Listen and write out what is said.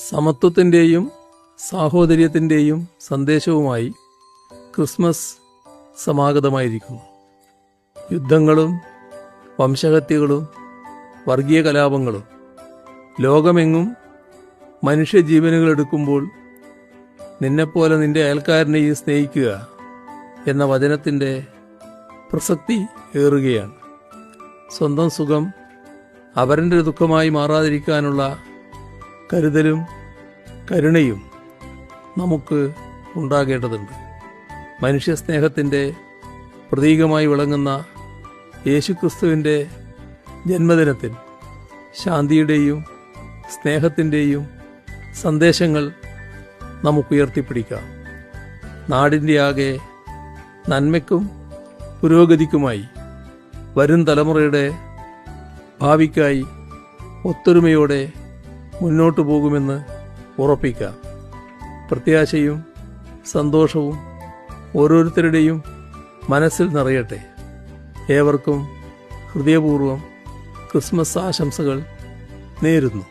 സമത്വത്തിൻ്റെയും സാഹോദര്യത്തിൻ്റെയും സന്ദേശവുമായി ക്രിസ്മസ് സമാഗതമായിരിക്കുന്നു. യുദ്ധങ്ങളും വംശഹത്യകളും വർഗീയ കലാപങ്ങളും ലോകമെങ്ങും മനുഷ്യജീവനുകൾ എടുക്കുമ്പോൾ നിന്നെപ്പോലെ നിന്റെ അയൽക്കാരനെയും സ്നേഹിക്കുക എന്ന വചനത്തിൻ്റെ പ്രസക്തി ഏറുകയാണ്. സ്വന്തം സുഖം അവരൻ്റെ ദുഃഖമായി മാറാതിരിക്കാനുള്ള കരുതലും കരുണയും നമുക്ക് ഉണ്ടാകേണ്ടതുണ്ട്. മനുഷ്യസ്നേഹത്തിൻ്റെ പ്രതീകമായി വിളങ്ങുന്ന യേശുക്രിസ്തുവിൻ്റെ ജന്മദിനത്തിൽ ശാന്തിയുടെയും സ്നേഹത്തിൻ്റെയും സന്ദേശങ്ങൾ നമുക്ക് ഉയർത്തിപ്പിടിക്കാം. നാടിൻ്റെ ആകെ നന്മയ്ക്കും പുരോഗതിക്കുമായി വരും തലമുറയുടെ ഭാവിക്കായി ഒത്തൊരുമയോടെ മുന്നോട്ടു പോകുമെന്ന് ഉറപ്പിക്കാം. പ്രത്യാശയും സന്തോഷവും ഓരോരുത്തരുടെയും മനസ്സിൽ നിറയട്ടെ. ഏവർക്കും ഹൃദയപൂർവ്വം ക്രിസ്മസ് ആശംസകൾ നേരുന്നു.